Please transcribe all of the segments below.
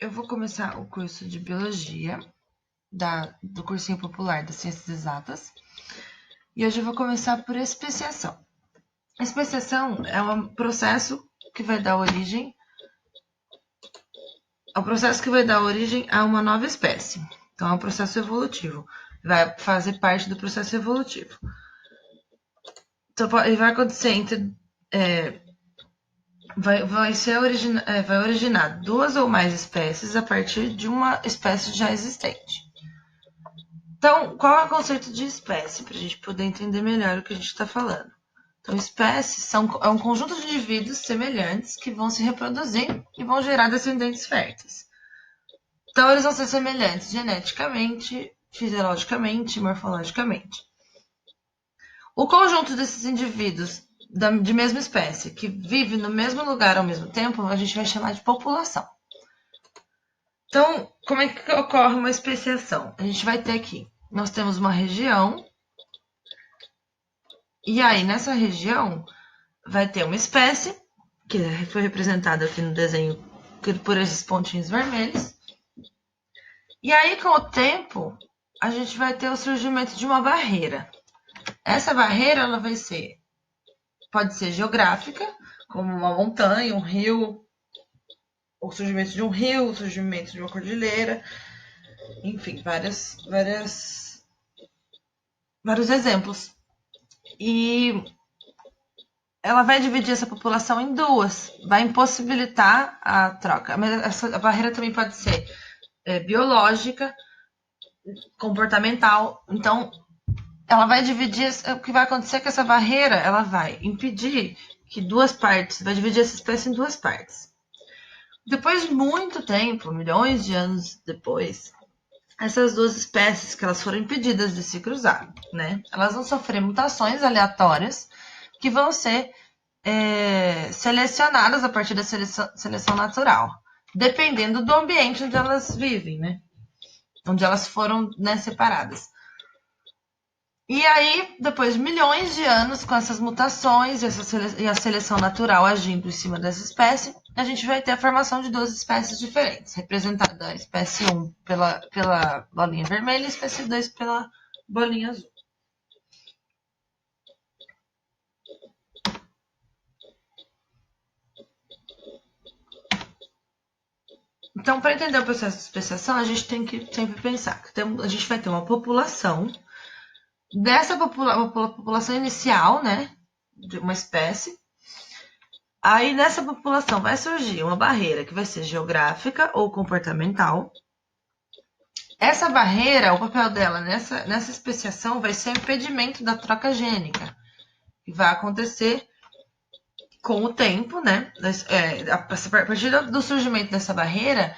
eu vou começar o curso de Biologia do Cursinho Popular das Ciências Exatas. E hoje eu vou começar por especiação. A especiação é um processo que vai dar origem a uma nova espécie. Então, é um processo evolutivo. Vai fazer parte do processo evolutivo. Então, ele vai acontecer entre... vai originar duas ou mais espécies a partir de uma espécie já existente. Então, qual é o conceito de espécie? Para a gente poder entender melhor o que a gente está falando. Então, espécies é um conjunto de indivíduos semelhantes que vão se reproduzir e vão gerar descendentes férteis. Então, eles vão ser semelhantes geneticamente, fisiologicamente e morfologicamente. O conjunto desses indivíduos de mesma espécie que vive no mesmo lugar ao mesmo tempo, a gente vai chamar de população. Então, como é que ocorre uma especiação? A gente vai ter aqui, nós temos uma região, e aí nessa região vai ter uma espécie, que foi representada aqui no desenho por esses pontinhos vermelhos. E aí, com o tempo, a gente vai ter o surgimento de uma barreira. Essa barreira, ela pode ser geográfica, como uma montanha, um rio, o surgimento de um rio, o surgimento de uma cordilheira, enfim, vários exemplos. E ela vai dividir essa população em duas, vai impossibilitar a troca. Mas a barreira também pode ser biológica, comportamental. Então, ela vai dividir. O que vai acontecer é que essa barreira ela vai impedir que duas partes, vai dividir essa espécie em duas partes. Depois de muito tempo, milhões de anos depois, essas duas espécies que elas foram impedidas de se cruzar, né? Elas vão sofrer mutações aleatórias que vão ser selecionadas a partir da seleção natural, dependendo do ambiente onde elas vivem, né? Onde elas foram, né, separadas. E aí, depois de milhões de anos com essas mutações e a seleção natural agindo em cima dessa espécie, a gente vai ter a formação de duas espécies diferentes, representada a espécie 1 pela bolinha vermelha e a espécie 2 pela bolinha azul. Então, para entender o processo de especiação, a gente tem que sempre pensar que a gente vai ter uma população. Dessa população inicial, né, de uma espécie, aí nessa população vai surgir uma barreira que vai ser geográfica ou comportamental. Essa barreira, o papel dela nessa especiação vai ser o impedimento da troca gênica, que vai acontecer com o tempo, né? A partir do surgimento dessa barreira,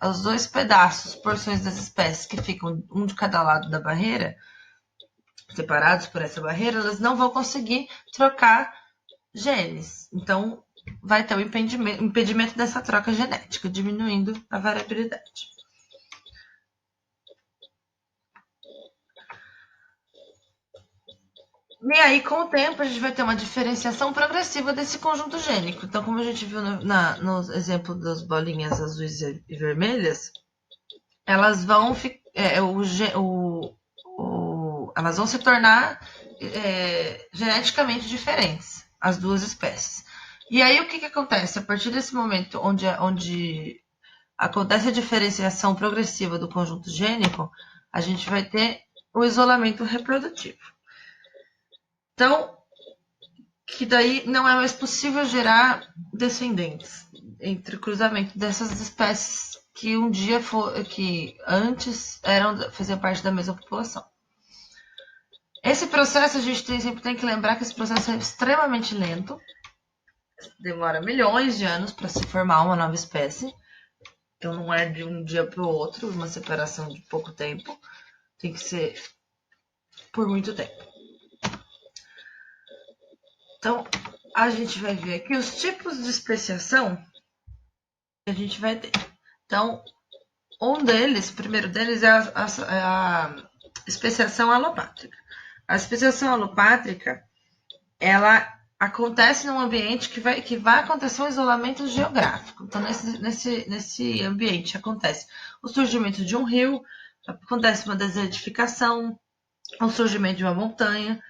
os dois pedaços, porções das espécies que ficam um de cada lado da barreira, separados por essa barreira, elas não vão conseguir trocar genes. Então, vai ter o impedimento dessa troca genética, diminuindo a variabilidade. E aí, com o tempo, a gente vai ter uma diferenciação progressiva desse conjunto gênico. Então, como a gente viu no exemplo das bolinhas azuis e vermelhas, elas vão elas vão se tornar geneticamente diferentes, as duas espécies. E aí, o que acontece? A partir desse momento onde acontece a diferenciação progressiva do conjunto gênico, a gente vai ter o isolamento reprodutivo. Então, que daí não é mais possível gerar descendentes entre o cruzamento dessas espécies que que antes faziam parte da mesma população. Esse processo a gente sempre tem que lembrar que esse processo é extremamente lento, demora milhões de anos para se formar uma nova espécie, então não é de um dia para o outro, uma separação de pouco tempo, tem que ser por muito tempo. Então, a gente vai ver aqui os tipos de especiação que a gente vai ter. Então, o primeiro deles é a especiação alopátrica. A especiação alopátrica, ela acontece num ambiente que vai acontecer um isolamento geográfico. Então, nesse ambiente acontece o surgimento de um rio, acontece uma desertificação, o surgimento de uma montanha.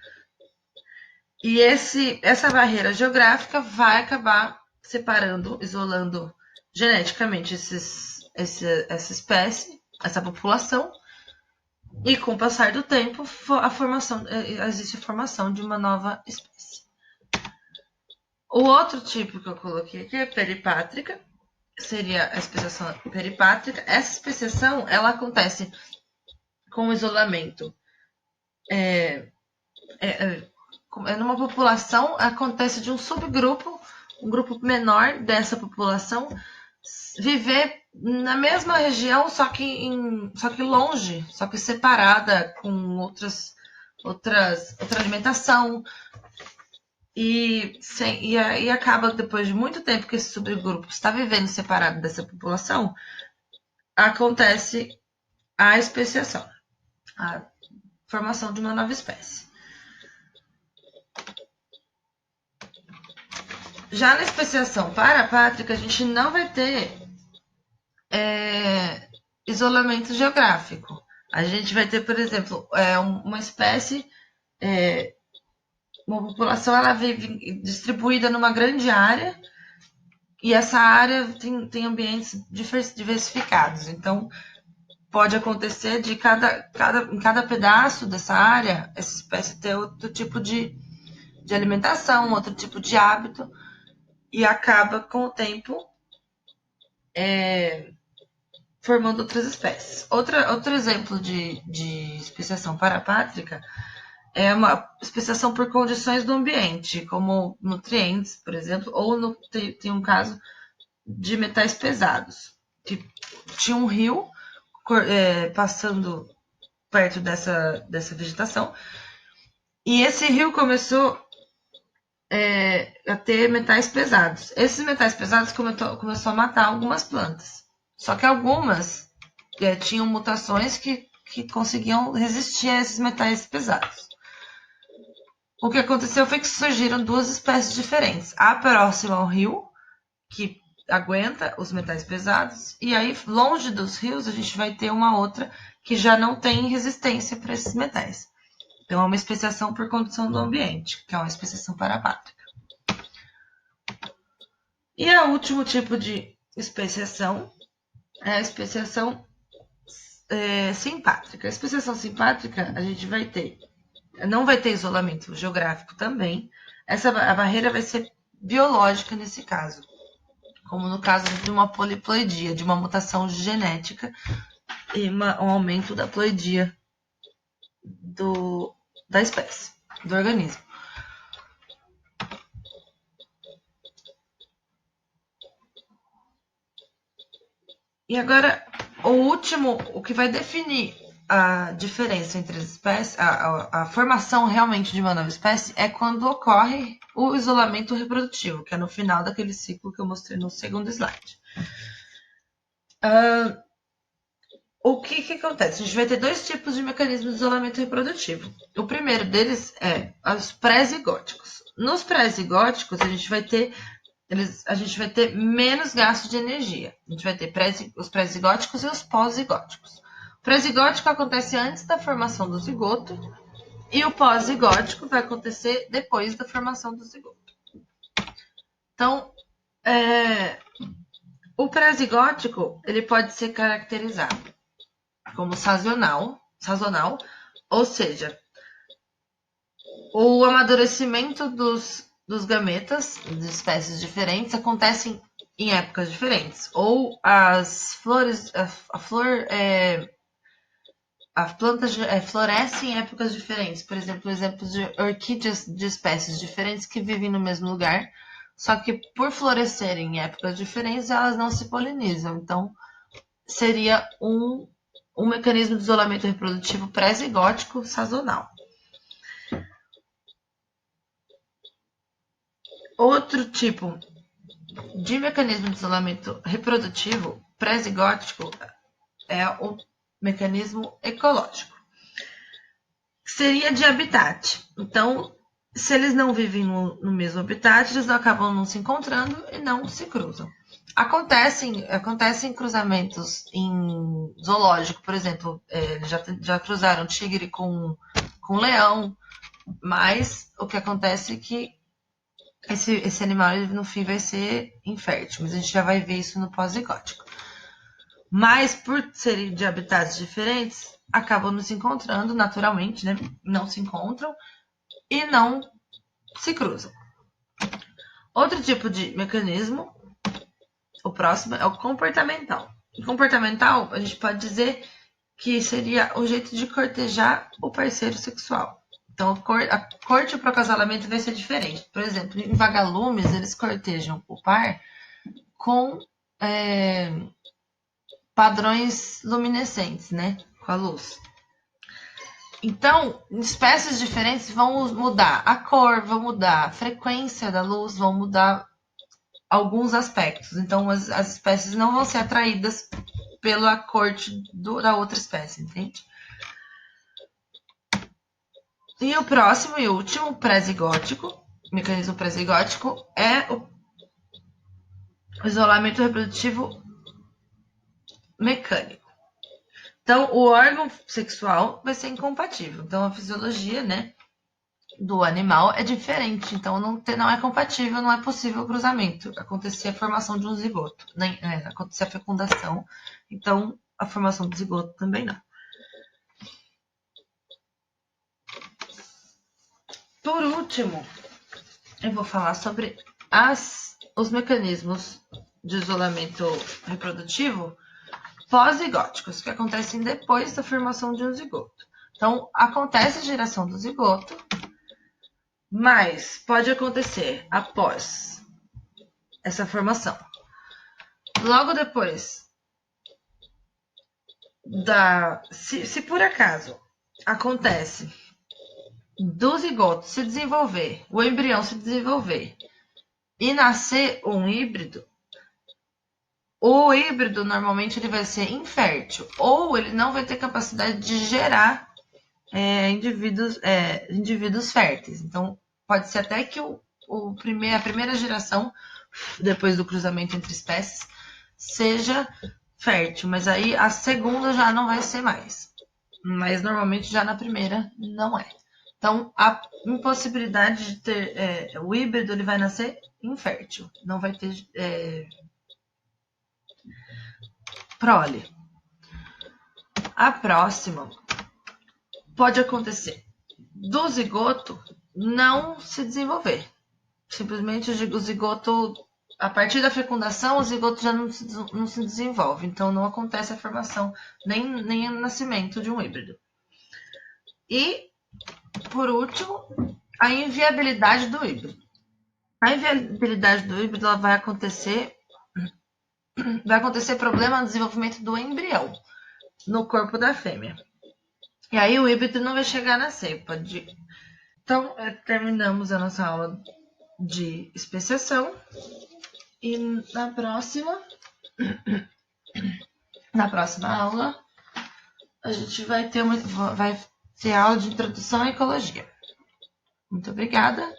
E essa barreira geográfica vai acabar separando, isolando geneticamente essa espécie, essa população, e com o passar do tempo existe a formação de uma nova espécie. O outro tipo que eu coloquei aqui é peripátrica, seria a especiação peripátrica. Essa especiação ela acontece com o isolamento numa população, acontece de um subgrupo, um grupo menor dessa população, viver na mesma região, só que longe, só que separada, com outra alimentação. E acaba, depois de muito tempo que esse subgrupo está vivendo separado dessa população, acontece a especiação, a formação de uma nova espécie. Já na especiação parapátrica, a gente não vai ter isolamento geográfico. A gente vai ter, por exemplo, uma espécie, uma população, ela vive distribuída numa grande área, e essa área tem ambientes diversificados. Então, pode acontecer de em cada pedaço dessa área, essa espécie ter outro tipo de alimentação, outro tipo de hábito, e acaba, com o tempo, formando outras espécies. Outro exemplo de especiação parapátrica é uma especiação por condições do ambiente, como nutrientes, por exemplo, ou tem um caso de metais pesados, que tinha um rio passando perto dessa vegetação, e esse rio começou a ter metais pesados. Esses metais pesados começou a matar algumas plantas. Só que algumas tinham mutações que conseguiam resistir a esses metais pesados. O que aconteceu foi que surgiram duas espécies diferentes. A próxima ao rio, que aguenta os metais pesados, e aí, longe dos rios, a gente vai ter uma outra que já não tem resistência para esses metais. Então, é uma especiação por condição do ambiente, que é uma especiação parapátrica. E o último tipo de especiação é a especiação simpátrica. A especiação simpátrica, a gente não vai ter isolamento geográfico também. A barreira vai ser biológica nesse caso, como no caso de uma poliploidia, de uma mutação genética e um aumento da ploidia da espécie, do organismo. E agora, o que vai definir a diferença entre as espécies, a formação realmente de uma nova espécie, é quando ocorre o isolamento reprodutivo, que é no final daquele ciclo que eu mostrei no segundo slide. O que acontece? A gente vai ter dois tipos de mecanismos de isolamento reprodutivo. O primeiro deles é os pré-zigóticos. Nos pré-zigóticos, a gente vai ter menos gasto de energia. A gente vai ter os pré-zigóticos e os pós-zigóticos. O pré-zigótico acontece antes da formação do zigoto e o pós-zigótico vai acontecer depois da formação do zigoto. Então, o pré-zigótico ele pode ser caracterizado como sazonal, ou seja, o amadurecimento dos gametas de espécies diferentes acontecem em épocas diferentes, ou as flores, a planta floresce em épocas diferentes. Por exemplo, exemplos de orquídeas de espécies diferentes que vivem no mesmo lugar, só que por florescerem em épocas diferentes, elas não se polinizam. Então, seria um mecanismo de isolamento reprodutivo pré-zigótico sazonal. Outro tipo de mecanismo de isolamento reprodutivo pré-zigótico é o mecanismo ecológico, que seria de habitat. Então, Se eles não vivem no mesmo habitat, eles acabam não se encontrando e não se cruzam. Acontecem cruzamentos em zoológico, por exemplo, eles já cruzaram tigre com leão, mas o que acontece é que esse animal no fim vai ser infértil, mas a gente já vai ver isso no pós-zigótico. Mas por serem de habitats diferentes, acabam não se encontrando naturalmente, né? Não se encontram e não se cruzam. Outro tipo de mecanismo, o próximo, é o comportamental. O comportamental, a gente pode dizer que seria o jeito de cortejar o parceiro sexual. Então, a corte para o acasalamento vai ser diferente. Por exemplo, em vagalumes, eles cortejam o par com padrões luminescentes, né? Com a luz. Então, espécies diferentes vão mudar a cor, vão mudar a frequência da luz, vão mudar alguns aspectos. Então, as espécies não vão ser atraídas pela corte da outra espécie, entende? E o próximo e último, pré-zigótico, mecanismo pré-zigótico, é o isolamento reprodutivo mecânico. Então, o órgão sexual vai ser incompatível. Então, a fisiologia, né, do animal é diferente. Então, não é compatível, não é possível o cruzamento. Acontecer a formação de um zigoto, acontecer a fecundação. Então, a formação do zigoto também não. Por último, eu vou falar sobre os mecanismos de isolamento reprodutivo pós-zigóticos, que acontecem depois da formação de um zigoto. Então, acontece a geração do zigoto, mas pode acontecer após essa formação. Logo depois se por acaso acontece do zigoto se desenvolver, o embrião se desenvolver e nascer um híbrido, o híbrido normalmente ele vai ser infértil ou ele não vai ter capacidade de gerar indivíduos férteis. Então, pode ser até que a primeira geração, depois do cruzamento entre espécies, seja fértil, mas aí a segunda já não vai ser mais. Mas normalmente já na primeira não é. Então, a impossibilidade de ter o híbrido, ele vai nascer infértil, não vai ter prole. A próxima pode acontecer do zigoto não se desenvolver. Simplesmente o zigoto, a partir da fecundação, o zigoto já não se desenvolve. Então, não acontece a formação, nem o nascimento de um híbrido. E, por último, a inviabilidade do híbrido. A inviabilidade do híbrido ela vai acontecer problema no desenvolvimento do embrião no corpo da fêmea. E aí o híbrido não vai chegar a nascer. Então, terminamos a nossa aula de especiação. E na próxima aula, a gente vai ter aula de introdução à ecologia. Muito obrigada.